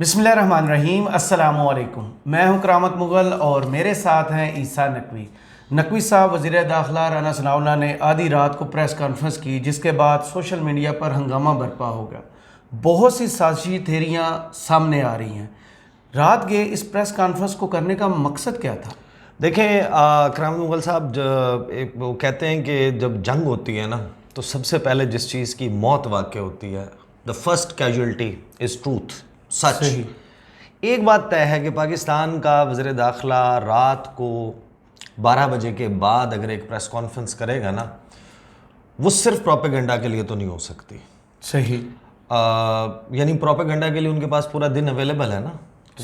بسم اللہ الرحمن الرحیم۔ السلام علیکم، میں ہوں کرامت مغل اور میرے ساتھ ہیں عیسیٰ نقوی۔ نقوی صاحب وزیر داخلہ رانا ثناء اللہ نے آدھی رات کو پریس کانفرنس کی، جس کے بعد سوشل میڈیا پر ہنگامہ برپا ہو گیا۔ بہت سی سازشی تھیریاں سامنے آ رہی ہیں۔ رات کے اس پریس کانفرنس کو کرنے کا مقصد کیا تھا؟ دیکھیں کرامت مغل صاحب، وہ کہتے ہیں کہ جب جنگ ہوتی ہے نا تو سب سے پہلے جس چیز کی موت واقع ہوتی ہے، the first casualty is truth, سچ۔ صحیح۔ ایک بات طے ہے کہ پاکستان کا وزیر داخلہ رات کو 12 بجے کے بعد اگر ایک پریس کانفرنس کرے گا نا، وہ صرف پروپیگنڈا کے لیے تو نہیں ہو سکتی۔ صحیح۔ یعنی پروپیگنڈا کے لیے ان کے پاس پورا دن اویلیبل ہے نا،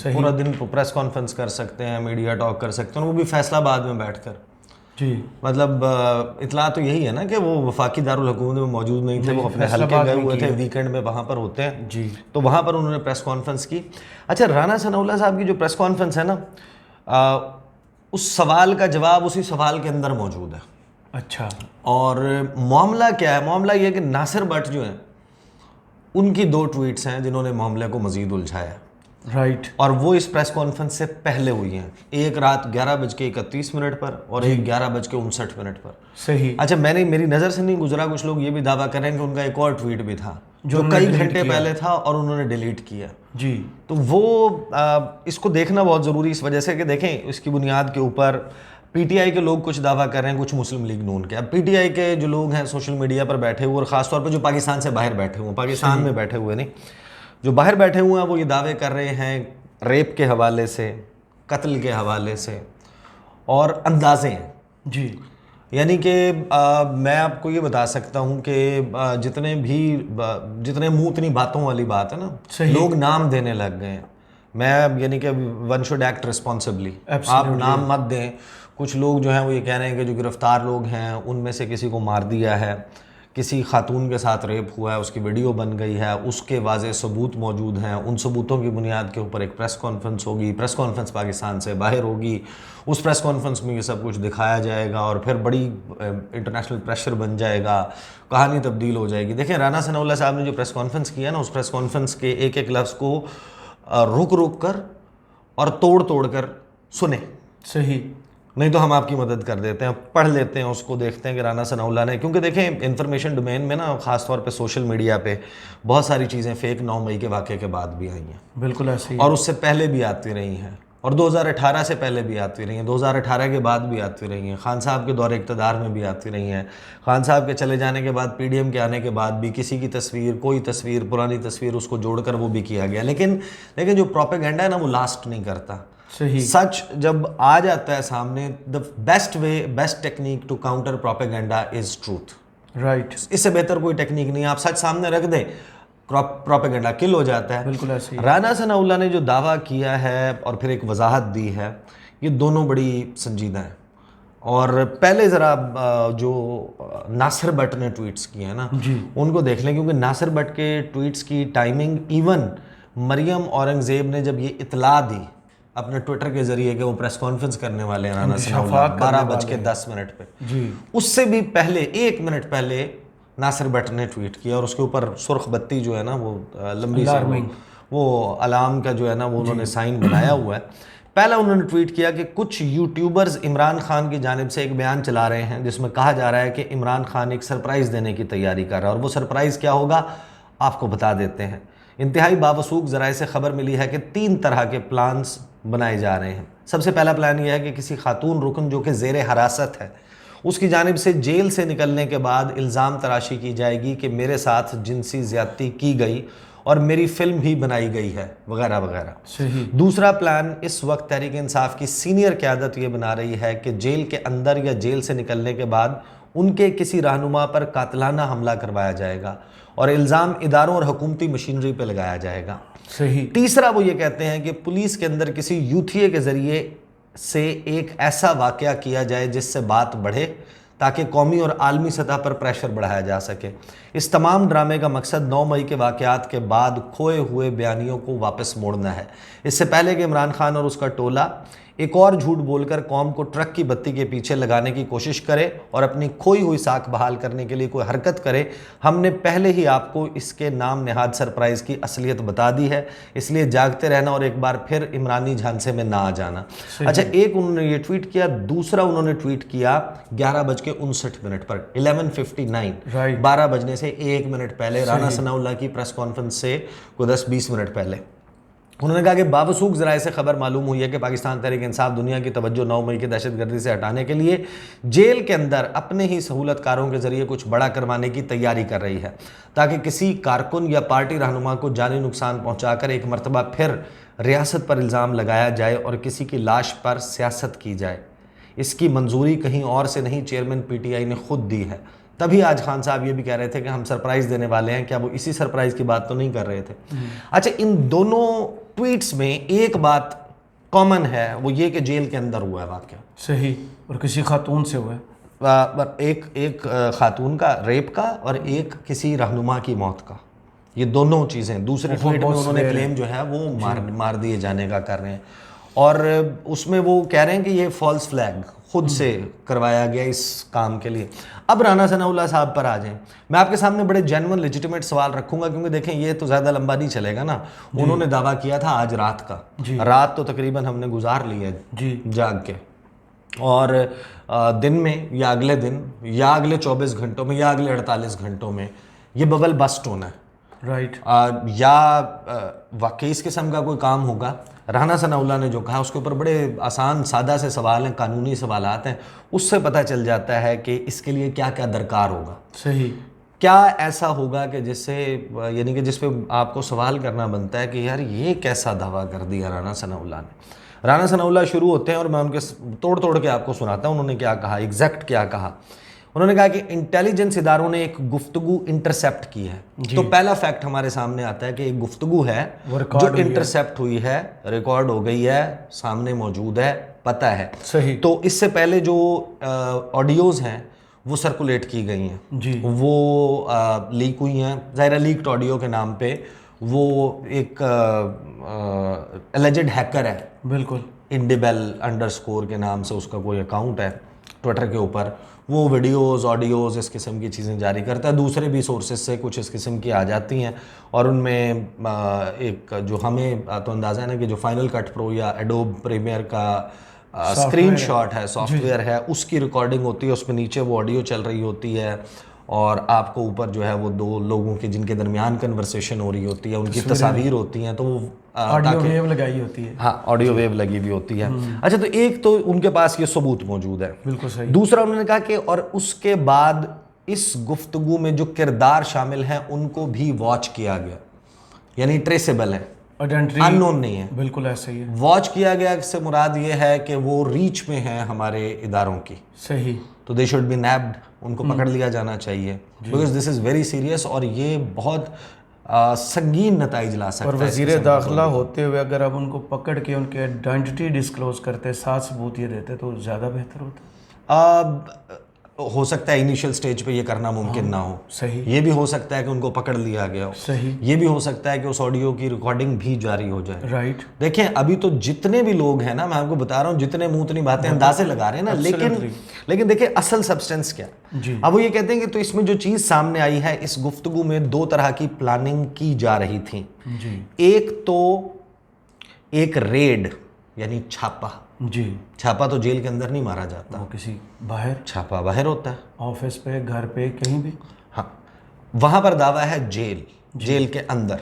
پورا دن پریس کانفرنس کر سکتے ہیں، میڈیا ٹاک کر سکتے ہیں، وہ بھی فیصلہ آباد میں بیٹھ کر۔ جی، مطلب اطلاع تو یہی ہے نا کہ وہ وفاقی دارالحکومت میں موجود نہیں تھے، وہ اپنے حلقے گئے ہوئے تھے، ویکینڈ میں وہاں پر ہوتے ہیں، جی، تو وہاں پر انہوں نے پریس کانفرنس کی۔ اچھا، رانا ثناء اللہ صاحب کی جو پریس کانفرنس ہے نا، اس سوال کا جواب اسی سوال کے اندر موجود ہے۔ اچھا۔ اور معاملہ کیا ہے؟ معاملہ یہ ہے کہ ناصر بٹ جو ہیں، ان کی 2 ٹویٹس ہیں جنہوں نے معاملے کو مزید الجھایا ہے، رائٹ۔ اور وہ اس پریس کانفرنس سے پہلے ہوئی ہیں، ایک رات 11:31 پر اور ایک 11:59 پر۔ صحیح۔ اچھا، میری نظر سے نہیں گزرا، کچھ لوگ یہ بھی دعویٰ کریں کہ ان کا ایک اور ٹویٹ بھی تھا جو کئی گھنٹے پہلے تھا اور انہوں نے ڈیلیٹ کیا۔ جی، تو وہ اس کو دیکھنا بہت ضروری اس وجہ سے کہ دیکھیں اس کی بنیاد کے اوپر پی ٹی آئی کے لوگ کچھ دعویٰ کر رہے ہیں، کچھ مسلم لیگ نون کے۔ اب پی ٹی آئی کے جو لوگ ہیں سوشل میڈیا پر بیٹھے ہوئے، اور خاص طور پہ جو پاکستان سے باہر بیٹھے ہوئے ہیں، پاکستان میں بیٹھے ہوئے نہیں، جو باہر بیٹھے ہوئے ہیں، وہ یہ دعوے کر رہے ہیں ریپ کے حوالے سے، قتل کے حوالے سے، اور اندازے ہیں۔ جی، یعنی کہ میں آپ کو یہ بتا سکتا ہوں کہ جتنے منہ اتنی باتوں والی بات ہے نا، لوگ نام دینے لگ گئے ہیں۔ میں یعنی کہ ون شوڈ ایکٹ ریسپانسبلی، آپ نام مت دیں۔ کچھ لوگ جو ہیں وہ یہ کہہ رہے ہیں کہ جو گرفتار لوگ ہیں ان میں سے کسی کو مار دیا ہے، کسی خاتون کے ساتھ ریپ ہوا ہے، اس کی ویڈیو بن گئی ہے، اس کے واضح ثبوت موجود ہیں، ان ثبوتوں کی بنیاد کے اوپر ایک پریس کانفرنس ہوگی، پریس کانفرنس پاکستان سے باہر ہوگی، اس پریس کانفرنس میں یہ سب کچھ دکھایا جائے گا اور پھر بڑی انٹرنیشنل پریشر بن جائے گا، کہانی تبدیل ہو جائے گی۔ دیکھیں رانا ثناء اللہ صاحب نے جو پریس کانفرنس کیا نا، اس پریس کانفرنس کے ایک ایک لفظ کو رک کر اور توڑ کر سنیں۔ صحیح۔ نہیں تو ہم آپ کی مدد کر دیتے ہیں، پڑھ لیتے ہیں اس کو، دیکھتے ہیں کہ رانا ثناء اللہ نے، کیونکہ دیکھیں انفارمیشن ڈومین میں نا، خاص طور پہ سوشل میڈیا پہ بہت ساری چیزیں فیک 9 مئی کے واقعے کے بعد بھی آئی ہیں، بالکل ایسے ہی، اور اس سے پہلے بھی آتی رہی ہیں، اور 2018 سے پہلے بھی آتی رہی ہیں، 2018 کے بعد بھی آتی رہی ہیں، خان صاحب کے دور اقتدار میں بھی آتی رہی ہیں، خان صاحب کے چلے جانے کے بعد پی ڈی ایم کے آنے کے بعد بھی کسی کی تصویر، کوئی تصویر، پرانی تصویر، اس کو جوڑ کر وہ بھی کیا گیا۔ لیکن جو پروپیگنڈا ہے نا، وہ لاسٹ نہیں کرتا۔ صحیح۔ سچ جب آ جاتا ہے سامنے، the best technique to counter propaganda is truth. Right. اس سے بہتر کوئی ٹیکنیک نہیں، آپ سچ سامنے رکھ دیں، پروپیگنڈا کل ہو جاتا ہے۔ بالکل ایسے ہی۔ رانا ثناء اللہ نے جو دعویٰ کیا ہے اور پھر ایک وضاحت دی ہے، یہ دونوں بڑی سنجیدہ ہیں۔ اور پہلے ذرا جو ناصر بٹ نے ٹویٹس کیے ہیں نا، ان کو دیکھ لیں، کیونکہ ناصر بٹ کے ٹویٹس کی ٹائمنگ، ایون مریم اورنگزیب نے جب یہ اطلاع دی اپنے ٹویٹر کے ذریعے کہ وہ پریس کانفرنس کرنے والے ہیں رانا ثناء اللہ 12:10 پہ، اس سے بھی پہلے 1 منٹ پہلے ناصر بٹ نے ٹویٹ کیا، اور اس کے اوپر سرخ بتی جو ہے نا، وہ لمبی سی وہ الارم کا جو ہے نا، وہ انہوں نے سائن بنایا ہوا ہے۔ پہلا انہوں نے ٹویٹ کیا کہ کچھ یوٹیوبرز عمران خان کی جانب سے ایک بیان چلا رہے ہیں جس میں کہا جا رہا ہے کہ عمران خان ایک سرپرائز دینے کی تیاری کر رہا ہے، اور وہ سرپرائز کیا ہوگا آپ کو بتا دیتے ہیں۔ انتہائی باوثوق ذرائع سے خبر ملی ہے کہ 3 طرح کے پلانز بنائے جا رہے ہیں۔ سب سے پہلا پلان یہ ہے کہ کسی خاتون رکن جو کہ زیر حراست ہے، اس کی جانب سے جیل سے نکلنے کے بعد الزام تراشی کی جائے گی کہ میرے ساتھ جنسی زیادتی کی گئی اور میری فلم بھی بنائی گئی ہے، وغیرہ وغیرہ۔ صحیح۔ دوسرا پلان اس وقت تحریک انصاف کی سینئر قیادت یہ بنا رہی ہے کہ جیل کے اندر یا جیل سے نکلنے کے بعد ان کے کسی رہنما پر قاتلانہ حملہ کروایا جائے گا اور الزام اداروں اور حکومتی مشینری پہ لگایا جائے گا۔ صحیح۔ تیسرا وہ یہ کہتے ہیں کہ پولیس کے اندر کسی یوتھیے کے ذریعے سے ایک ایسا واقعہ کیا جائے جس سے بات بڑھے، تاکہ قومی اور عالمی سطح پر پریشر بڑھایا جا سکے۔ اس تمام ڈرامے کا مقصد 9 مئی کے واقعات کے بعد کھوئے ہوئے بیانیوں کو واپس موڑنا ہے۔ اس سے پہلے کہ عمران خان اور اس کا ٹولہ ایک اور جھوٹ بول کر قوم کو ٹرک کی بتی کے پیچھے لگانے کی کوشش کرے اور اپنی کھوئی ہوئی ساکھ بحال کرنے کے لیے کوئی حرکت کرے، ہم نے پہلے ہی آپ کو اس کے نام نہاد سرپرائز کی اصلیت بتا دی ہے، اس لیے جاگتے رہنا اور ایک بار پھر عمرانی جھانسے میں نہ آ جانا۔ اچھا، ایک انہوں نے یہ ٹویٹ کیا، دوسرا انہوں نے ٹویٹ کیا 11:59 پر 11:59، 12 بجنے سے 1 منٹ پہلے، رانا ثناء اللہ کی پریس کانفرنس سے کوئی 10-20 منٹ پہلے۔ انہوں نے کہا کہ باوثوق ذرائع سے خبر معلوم ہوئی ہے کہ پاکستان تحریک انصاف دنیا کی توجہ 9 مئی کی دہشت گردی سے ہٹانے کے لیے جیل کے اندر اپنے ہی سہولت کاروں کے ذریعے کچھ بڑا کروانے کی تیاری کر رہی ہے، تاکہ کسی کارکن یا پارٹی رہنما کو جانی نقصان پہنچا کر ایک مرتبہ پھر ریاست پر الزام لگایا جائے اور کسی کی لاش پر سیاست کی جائے۔ اس کی منظوری کہیں اور سے نہیں، چیئرمین پی ٹی آئی نے خود دی ہے۔ تبھی آج خان صاحب یہ بھی کہہ رہے تھے کہ ہم سرپرائز دینے والے ہیں، کیا وہ اسی سرپرائز کی بات تو نہیں کر رہے تھے؟ اچھا، ان دونوں ٹویٹس میں ایک بات کامن ہے، وہ یہ کہ جیل کے اندر ہوا ہے واقعہ، صحیح، اور کسی خاتون سے ہوا ہے، ایک خاتون کا ریپ کا اور ایک کسی رہنما کی موت کا، یہ دونوں چیزیں دوسرے ٹویٹ میں انہوں نے کلیم جو ہے وہ مار دیے جانے کا کر رہے ہیں، اور اس میں وہ کہہ رہے ہیں کہ یہ فالس فلیگ خود سے کروایا گیا اس کام کے لیے۔ اب رانا ثناء اللہ صاحب پر آ جائیں، میں آپ کے سامنے بڑے جینون لیجیٹیمیٹ سوال رکھوں گا، کیونکہ دیکھیں یہ تو زیادہ لمبا نہیں چلے گا نا۔ انہوں نے دعویٰ کیا تھا آج رات کا، رات تو تقریباً ہم نے گزار لی ہے جاگ کے، اور دن میں یا اگلے دن یا اگلے 24 گھنٹوں میں یا اگلے 48 گھنٹوں میں یہ ببل بسٹ ہونا ہے، رائٹ، یا واقعی اس قسم کا کوئی کام ہوگا۔ رانا ثناء اللہ نے جو کہا اس کے اوپر بڑے آسان سادہ سے سوال ہیں، قانونی سوالات ہیں، اس سے پتہ چل جاتا ہے کہ اس کے لیے کیا کیا درکار ہوگا۔ صحیح، کیا ایسا ہوگا کہ جس سے یعنی کہ جس پہ آپ کو سوال کرنا بنتا ہے کہ یار یہ کیسا دعویٰ کر دیا رانا ثناء اللہ نے۔ رانا ثناء اللہ شروع ہوتے ہیں اور میں ان کے توڑ کے آپ کو سناتا ہوں انہوں نے کیا کہا، ایگزیکٹ کیا کہا۔ انہوں نے کہا کہ انٹیلیجنس اداروں نے ایک گفتگو انٹرسیپٹ کی ہے۔ تو پہلا فیکٹ ہمارے سامنے آتا ہے کہ ایک گفتگو ہے جو انٹرسیپٹ ہوئی ہے، ریکارڈ ہو گئی ہے، سامنے موجود ہے، پتہ ہے۔ صحیح، تو اس سے پہلے جو آڈیوز ہیں وہ سرکولیٹ کی گئی ہیں، وہ لیک ہوئی ہیں، ظاہر لیکڈ آڈیو کے نام پہ۔ وہ ایک اللیجڈ ہیکر ہے، بالکل، IndieBell_ کے نام سے اس کا کوئی اکاؤنٹ ہے ٹویٹر کے اوپر، وہ ویڈیوز آڈیوز اس قسم کی چیزیں جاری کرتا ہے، دوسرے بھی سورسز سے کچھ اس قسم کی آ جاتی ہیں، اور ان میں ایک جو ہمیں تو اندازہ ہے نا کہ جو فائنل کٹ پرو یا ایڈوب پریمیئر کا اسکرین شاٹ ہے، سافٹ ویئر ہے، اس کی ریکارڈنگ ہوتی ہے، اس میں نیچے وہ آڈیو چل رہی ہوتی ہے، اور آپ کو اوپر جو ہے وہ دو لوگوں کے جن کے درمیان کنورسیشن ہو رہی ہوتی ہے ان کی تصاویر ہوتی ہیں، تو وہ آڈیو ویو لگائی ہوتی ہے، ہاں آڈیو ویو لگی ہوئی ہوتی ہے۔ اچھا، تو ایک تو ان کے پاس یہ ثبوت موجود ہے، بالکل صحیح۔ دوسرا انہوں نے کہا کہ اور اس کے بعد اس گفتگو میں جو کردار شامل ہیں ان کو بھی واچ کیا گیا، یعنی ٹریسیبل ہے، ان نون نہیں ہے، بالکل ایسا ہی ہے۔ واچ کیا گیا اس سے مراد یہ ہے کہ وہ ریچ میں ہیں ہمارے اداروں کی، صحیح، تو دے شوڈ بی نیبڈ، ان کو پکڑ لیا جانا چاہیے، because this is very serious, اور یہ بہت سنگین نتائج لا سکتا ہے۔ اور وزیر داخلہ ہوتے ہوئے اگر اب ان کو پکڑ کے ان کے آئیڈینٹی ڈسکلوز کرتے، ساتھ ثبوت یہ دیتے تو زیادہ بہتر ہوتا۔ ہو سکتا ہے انیشل سٹیج پہ یہ کرنا ممکن نہ ہو، صحیح، یہ بھی ہو سکتا ہے کہ ان کو پکڑ لیا گیا ہو، صحیح، یہ بھی ہو سکتا ہے کہ اس آڈیو کی ریکارڈنگ بھی جاری ہو جائے، رائٹ۔ دیکھیں ابھی تو جتنے بھی لوگ ہیں نا، میں آپ کو بتا رہا ہوں، جتنے منہ اتنی باتیں اندازے لگا رہے ہیں نا، لیکن دیکھیں اصل سبسٹنس کیا، اب وہ یہ کہتے ہیں کہ تو اس میں جو چیز سامنے آئی ہے، اس گفتگو میں دو طرح کی پلاننگ کی جا رہی تھی، ایک تو ایک ریڈ یعنی چھاپا، چھاپا تو جیل کے اندر نہیں مارا جاتا، وہ کسی باہر، چھاپا باہر ہوتا ہے، آفس پہ، گھر پہ، کہیں بھی، ہاں وہاں پر دعویٰ ہے جیل کے اندر،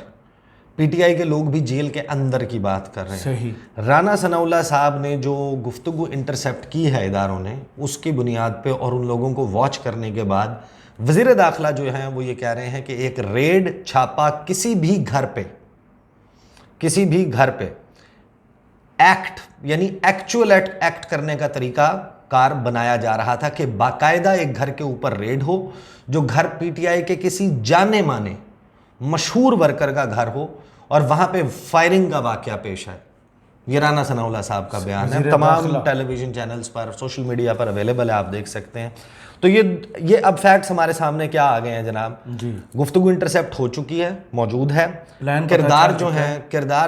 پی ٹی آئی کے لوگ بھی جیل کے اندر کی بات کر رہے ہیں۔ صحیح، رانا ثناء اللہ صاحب نے جو گفتگو انٹرسیپٹ کی ہے اداروں نے، اس کی بنیاد پہ اور ان لوگوں کو واچ کرنے کے بعد وزیر داخلہ جو ہیں وہ یہ کہہ رہے ہیں کہ ایک ریڈ چھاپا کسی بھی گھر پہ ایکٹ یعنی ایکچوئل ایکٹ کرنے کا طریقہ کار بنایا جا رہا تھا، کہ باقاعدہ ایک گھر کے اوپر ریڈ ہو، جو گھر پی ٹی آئی کے کسی جانے مانے مشہور ورکر کا گھر ہو، اور وہاں پہ فائرنگ کا واقعہ پیش آئے۔ یہ رانا ثناء اللہ صاحب کا بیان ہے، تمام ٹیلی ویژن چینلز پر، سوشل میڈیا پر اویلیبل ہے، آپ دیکھ سکتے ہیں. تو یہ اب فیکٹس ہمارے سامنے کیا آ گئے ہیں جناب. گفتگو انٹرسیپٹ ہو چکی ہے، موجود ہے. کردار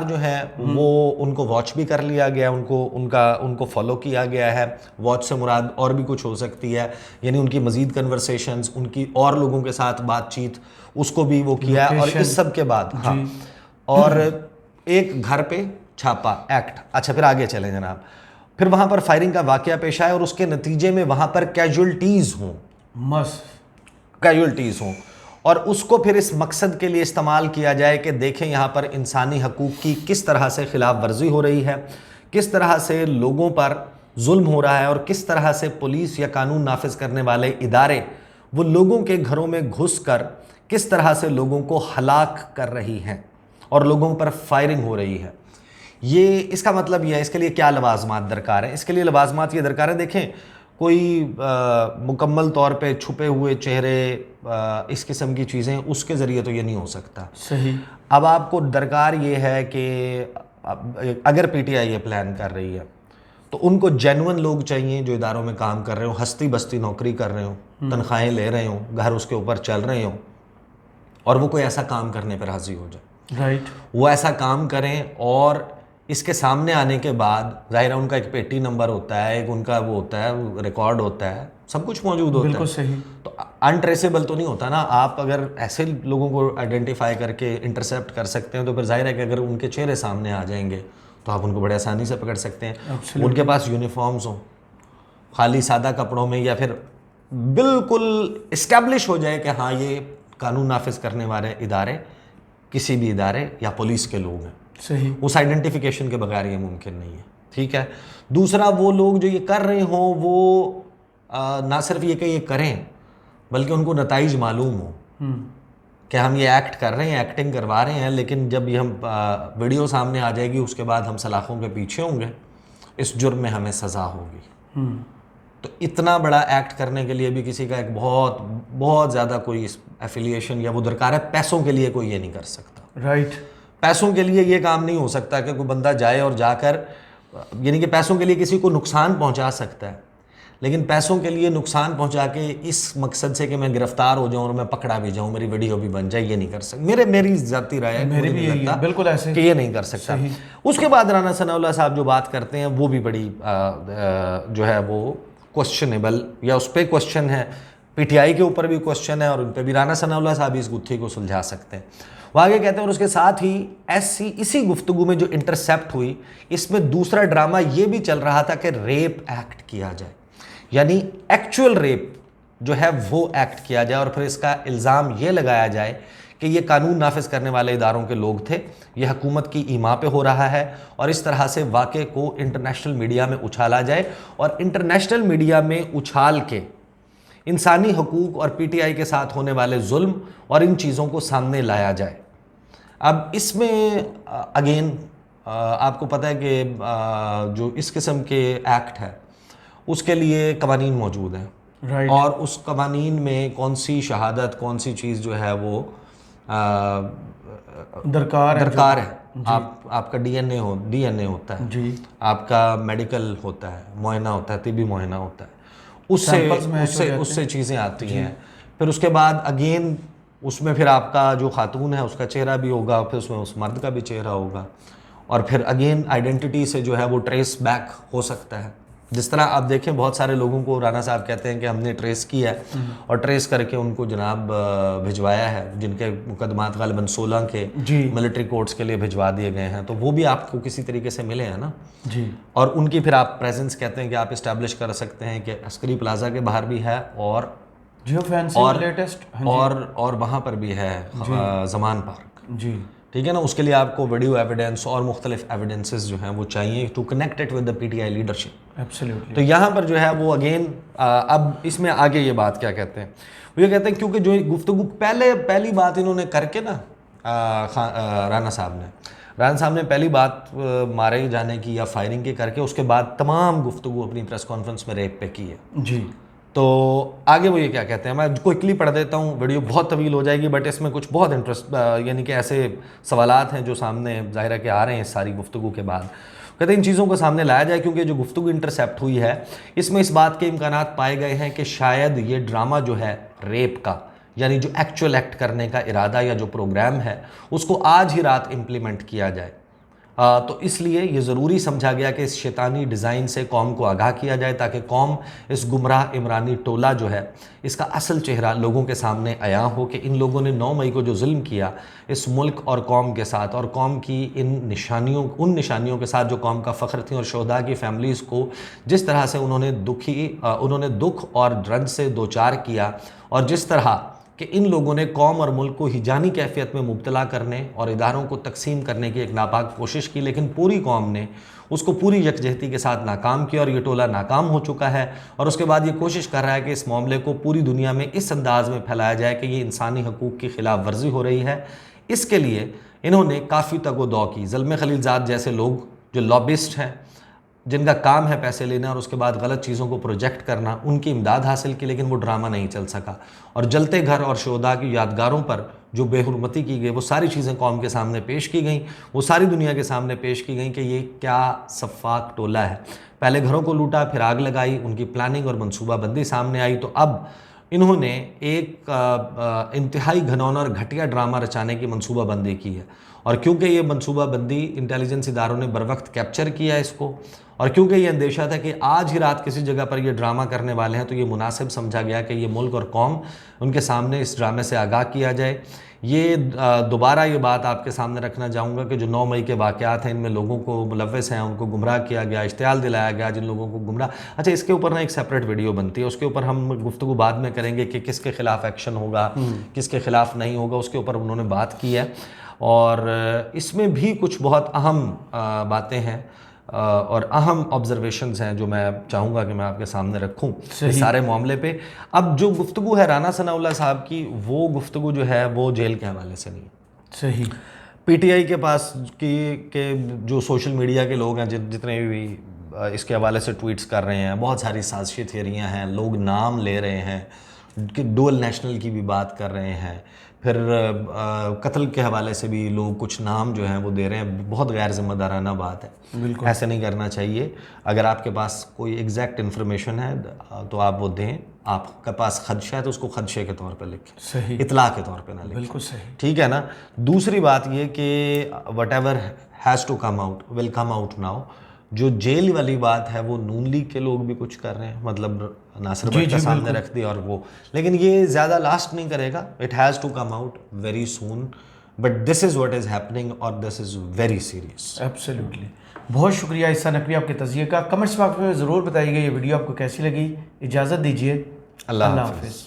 جو ہیں وہ ان کو واچ بھی کر لیا گیا، ان کو فالو کیا گیا ہے. واچ سے مراد اور بھی کچھ ہو سکتی ہے، یعنی ان کی مزید کنورسیشنز، ان کی اور لوگوں کے ساتھ بات چیت، اس کو بھی وہ کیا ہے. اور اس سب کے بعد اور ایک گھر پہ چھاپا ایکٹ. اچھا پھر آگے چلیں جناب. پھر وہاں پر فائرنگ کا واقعہ پیش آیا اور اس کے نتیجے میں وہاں پر کیجولٹیز ہوں اور اس کو پھر اس مقصد کے لیے استعمال کیا جائے کہ دیکھیں یہاں پر انسانی حقوق کی کس طرح سے خلاف ورزی ہو رہی ہے، کس طرح سے لوگوں پر ظلم ہو رہا ہے، اور کس طرح سے پولیس یا قانون نافذ کرنے والے ادارے وہ لوگوں کے گھروں میں گھس کر کس طرح سے لوگوں کو ہلاک کر رہی ہیں اور لوگوں پر فائرنگ ہو رہی ہے. یہ اس کا مطلب یہ ہے اس کے لیے کیا لوازمات درکار ہیں. اس کے لیے لوازمات یہ درکار ہیں، دیکھیں کوئی مکمل طور پہ چھپے ہوئے چہرے، اس قسم کی چیزیں اس کے ذریعے تو یہ نہیں ہو سکتا. صحیح. اب آپ کو درکار یہ ہے کہ اگر پی ٹی آئی یہ پلان کر رہی ہے تو ان کو جینون لوگ چاہیے جو اداروں میں کام کر رہے ہوں، ہستی بستی نوکری کر رہے ہوں، تنخواہیں لے رہے ہوں، گھر اس کے اوپر چل رہے ہوں، اور وہ کوئی ایسا کام کرنے پہ راضی ہو جائے. رائٹ. وہ ایسا کام کریں اور اس کے سامنے آنے کے بعد ظاہر ہے ان کا ایک پیٹی نمبر ہوتا ہے، ایک ان کا وہ ہوتا ہے، ریکارڈ ہوتا ہے، سب کچھ موجود ہوتا ہے. بالکل صحیح. تو انٹریسیبل تو نہیں ہوتا نا. آپ اگر ایسے لوگوں کو آئیڈینٹیفائی کر کے انٹرسیپٹ کر سکتے ہیں تو پھر ظاہر ہے کہ اگر ان کے چہرے سامنے آ جائیں گے تو آپ ان کو بڑے آسانی سے پکڑ سکتے ہیں. ان کے پاس یونیفارمز ہوں، خالی سادہ کپڑوں میں، یا پھر بالکل اسٹیبلش ہو جائے کہ ہاں یہ قانون نافذ کرنے والے ادارے، کسی بھی ادارے یا پولیس کے لوگ ہیں. صحیح. اس آئیڈینٹیفیکیشن کے بغیر یہ ممکن نہیں ہے. ٹھیک ہے. دوسرا وہ لوگ جو یہ کر رہے ہوں وہ نہ صرف یہ کہ یہ کریں بلکہ ان کو نتائج معلوم ہوں کہ ہم یہ ایکٹ کر رہے ہیں، ایکٹنگ کروا رہے ہیں، لیکن جب یہ ہم ویڈیو سامنے آ جائے گی اس کے بعد ہم سلاخوں کے پیچھے ہوں گے، اس جرم میں ہمیں سزا ہوگی. تو اتنا بڑا ایکٹ کرنے کے لیے بھی کسی کا ایک بہت بہت زیادہ کوئی ایفیلیشن یا وہ درکار ہے. پیسوں کے لیے کوئی یہ نہیں کر سکتا. رائٹ. پیسوں کے لیے یہ کام نہیں ہو سکتا کہ کوئی بندہ جائے اور جا کر، یعنی کہ پیسوں کے لیے کسی کو نقصان پہنچا سکتا ہے، لیکن پیسوں کے لیے نقصان پہنچا کے اس مقصد سے کہ میں گرفتار ہو جاؤں اور میں پکڑا بھی جاؤں، میری ویڈیو بھی بن جائے، یہ نہیں کر سکتا. میری ذاتی رائے ہے بالکل ایسے کہ یہ نہیں کر سکتا. اس کے بعد رانا ثناء اللہ صاحب جو بات کرتے ہیں وہ بھی بڑی جو ہے وہ کوسچنیبل، یا اس پہ کوسچن ہے، پی ٹی آئی کے اوپر بھی کوسچن ہے اور ان پہ بھی رانا ثناء اللہ صاحب اس گتھی کو سلجھا سکتے ہیں. وہ آگے کہتے ہیں اور اس کے ساتھ ہی اسی گفتگو میں جو انٹرسیپٹ ہوئی اس میں دوسرا ڈرامہ یہ بھی چل رہا تھا کہ ریپ ایکٹ کیا جائے، یعنی ایکچوئل ریپ جو ہے وہ ایکٹ کیا جائے، اور پھر اس کا الزام یہ لگایا جائے کہ یہ قانون نافذ کرنے والے اداروں کے لوگ تھے، یہ حکومت کی ایما پہ ہو رہا ہے، اور اس طرح سے واقعے کو انٹرنیشنل میڈیا میں اچھالا جائے، اور انٹرنیشنل میڈیا میں اچھال کے انسانی حقوق اور پی ٹی آئی کے ساتھ ہونے والے ظلم اور ان چیزوں کو سامنے لایا جائے. اب اس میں اگین آپ کو پتہ ہے کہ جو اس قسم کے ایکٹ ہے اس کے لیے قوانین موجود ہیں، اور اس قوانین میں کون سی شہادت، کون سی چیز جو ہے وہ درکار ہے. آپ کا ڈی این اے ہوتا ہے، آپ کا میڈیکل ہوتا ہے، معائنہ ہوتا ہے، طبی معائنہ ہوتا ہے، اس سے چیزیں آتی ہیں. پھر اس کے بعد اگین اس میں پھر آپ کا جو خاتون ہے اس کا چہرہ بھی ہوگا، پھر اس میں اس مرد کا بھی چہرہ ہوگا، اور پھر اگین آئیڈینٹی سے جو ہے وہ ٹریس بیک ہو سکتا ہے. جس طرح آپ دیکھیں بہت سارے لوگوں کو رانا صاحب کہتے ہیں کہ ہم نے ٹریس کیا ہے اور ٹریس کر کے ان کو جناب بھجوایا ہے، جن کے مقدمات غالباً 16 کے ملٹری کورٹس کے لیے بھجوا دیے گئے ہیں، تو وہ بھی آپ کو کسی طریقے سے ملے ہیں نا. اور ان کی پھر آپ پریزنس کہتے ہیں کہ آپ اسٹیبلش کر سکتے ہیں کہ عسکری پلازا کے باہر بھی ہے، اور وہاں پر بھی ہے زمان پارک. ٹھیک ہے نا. اس کے لیے آپ کو ویڈیو ایویڈنس اور مختلف ایویڈنسز جو ہیں وہ چاہیے to connect it with the PTI ٹی آئی لیڈرشپ. تو یہاں پر جو ہے وہ اگین اب اس میں آگے یہ بات کیا کہتے ہیں، وہ یہ کہتے ہیں کیونکہ جو گفتگو پہلی بات انہوں نے کر کے نا رانا صاحب نے پہلی بات مارے جانے کی یا فائرنگ کی کر کے اس کے بعد تمام گفتگو اپنی پریس کانفرنس میں ریپ پہ کی ہے. تو آگے وہ یہ کیا کہتے ہیں، میں کوئکلی پڑھ دیتا ہوں، ویڈیو بہت طویل ہو جائے گی، بٹ اس میں کچھ بہت انٹرسٹ یعنی کہ ایسے سوالات ہیں جو سامنے ظاہر ہے کہ آ رہے ہیں اس ساری گفتگو کے بعد. کہتے ہیں ان چیزوں کو سامنے لایا جائے کیونکہ جو گفتگو انٹرسیپٹ ہوئی ہے اس میں اس بات کے امکانات پائے گئے ہیں کہ شاید یہ ڈرامہ جو ہے ریپ کا، یعنی جو ایکچوئل ایکٹ کرنے کا ارادہ یا جو پروگرام ہے اس کو آج ہی رات امپلیمنٹ کیا جائے. تو اس لیے یہ ضروری سمجھا گیا کہ اس شیطانی ڈیزائن سے قوم کو آگاہ کیا جائے تاکہ قوم اس گمراہ عمرانی ٹولہ جو ہے اس کا اصل چہرہ لوگوں کے سامنے عیاں ہو کہ ان لوگوں نے 9 مئی کو جو ظلم کیا اس ملک اور قوم کے ساتھ، اور قوم کی ان نشانیوں کے ساتھ جو قوم کا فخر تھیں، اور شہداء کی فیملیز کو جس طرح سے انہوں نے دکھ اور رنج سے دوچار کیا، اور جس طرح کہ ان لوگوں نے قوم اور ملک کو ہیجانی کیفیت میں مبتلا کرنے اور اداروں کو تقسیم کرنے کی ایک ناپاک کوشش کی، لیکن پوری قوم نے اس کو پوری یکجہتی کے ساتھ ناکام کیا، اور یہ ٹولہ ناکام ہو چکا ہے. اور اس کے بعد یہ کوشش کر رہا ہے کہ اس معاملے کو پوری دنیا میں اس انداز میں پھیلایا جائے کہ یہ انسانی حقوق کی خلاف ورزی ہو رہی ہے. اس کے لیے انہوں نے کافی تگ و دو کی. زلمے خلیلزاد جیسے لوگ جو لابسٹ ہیں، جن کا کام ہے پیسے لینا اور اس کے بعد غلط چیزوں کو پروجیکٹ کرنا، ان کی امداد حاصل کی، لیکن وہ ڈرامہ نہیں چل سکا. اور جلتے گھر اور شہداء کی یادگاروں پر جو بے حرمتی کی گئی وہ ساری چیزیں قوم کے سامنے پیش کی گئیں، وہ ساری دنیا کے سامنے پیش کی گئیں کہ یہ کیا سفاک ٹولہ ہے. پہلے گھروں کو لوٹا، پھر آگ لگائی، ان کی پلاننگ اور منصوبہ بندی سامنے آئی. تو اب انہوں نے ایک انتہائی گھناؤنا اور گھٹیا ڈرامہ رچانے کی منصوبہ بندی کی ہے. اور کیونکہ یہ منصوبہ بندی انٹیلیجنس اداروں نے بروقت کیپچر کیا اس کو، اور کیونکہ یہ اندیشہ تھا کہ آج ہی رات کسی جگہ پر یہ ڈرامہ کرنے والے ہیں، تو یہ مناسب سمجھا گیا کہ یہ ملک اور قوم ان کے سامنے اس ڈرامے سے آگاہ کیا جائے. یہ دوبارہ یہ بات آپ کے سامنے رکھنا چاہوں گا کہ جو 9 مئی کے واقعات ہیں ان میں لوگوں کو ملوث ہیں، ان کو گمراہ کیا گیا، اشتعال دلایا گیا جن لوگوں کو گمراہ. اچھا، اس کے اوپر نا ایک سیپریٹ ویڈیو بنتی ہے، اس کے اوپر ہم گفتگو بعد میں کریں گے کہ کس کے خلاف ایکشن ہوگا، کس کے خلاف نہیں ہوگا، اس کے اوپر انہوں نے بات کی ہے. اور اس میں بھی کچھ بہت اہم باتیں ہیں اور اہم آبزرویشنز ہیں جو میں چاہوں گا کہ میں آپ کے سامنے رکھوں اس سارے معاملے پہ. اب جو گفتگو ہے رانا ثناء اللہ صاحب کی، وہ گفتگو جو ہے وہ جیل کے حوالے سے نہیں. صحیح. پی ٹی آئی کے پاس کہ جو سوشل میڈیا کے لوگ ہیں جتنے بھی اس کے حوالے سے ٹویٹس کر رہے ہیں، بہت ساری سازشی تھیوریاں ہیں، لوگ نام لے رہے ہیں کہ ڈول نیشنل کی بھی بات کر رہے ہیں، پھر قتل کے حوالے سے بھی لوگ کچھ نام جو ہیں وہ دے رہے ہیں. بہت غیر ذمہ دارانہ بات ہے، بالکل ایسے نہیں کرنا چاہیے. اگر آپ کے پاس کوئی ایگزیکٹ انفارمیشن ہے تو آپ وہ دیں. آپ کے پاس خدشہ ہے تو اس کو خدشے کے طور پہ لکھیں، صحیح، اطلاع کے طور پہ نہ لکھیں. بالکل صحیح، ٹھیک ہے نا. دوسری بات یہ کہ whatever has to come out will come out now. جو جیل والی بات ہے وہ نون لیگ کے لوگ بھی کچھ کر رہے ہیں، مطلب ناصر بٹ کا سامنے رکھ دیا، اور وہ لیکن یہ زیادہ لاسٹ نہیں کرے گا. It has to come out very soon, but this is what is happening اور this is very serious. Absolutely. بہت شکریہ عیسیٰ نقوی آپ کے تجزیے کا. کمنٹس باکس میں ضرور بتائیے گا یہ ویڈیو آپ کو کیسی لگی. اجازت دیجیے. اللہ حافظ.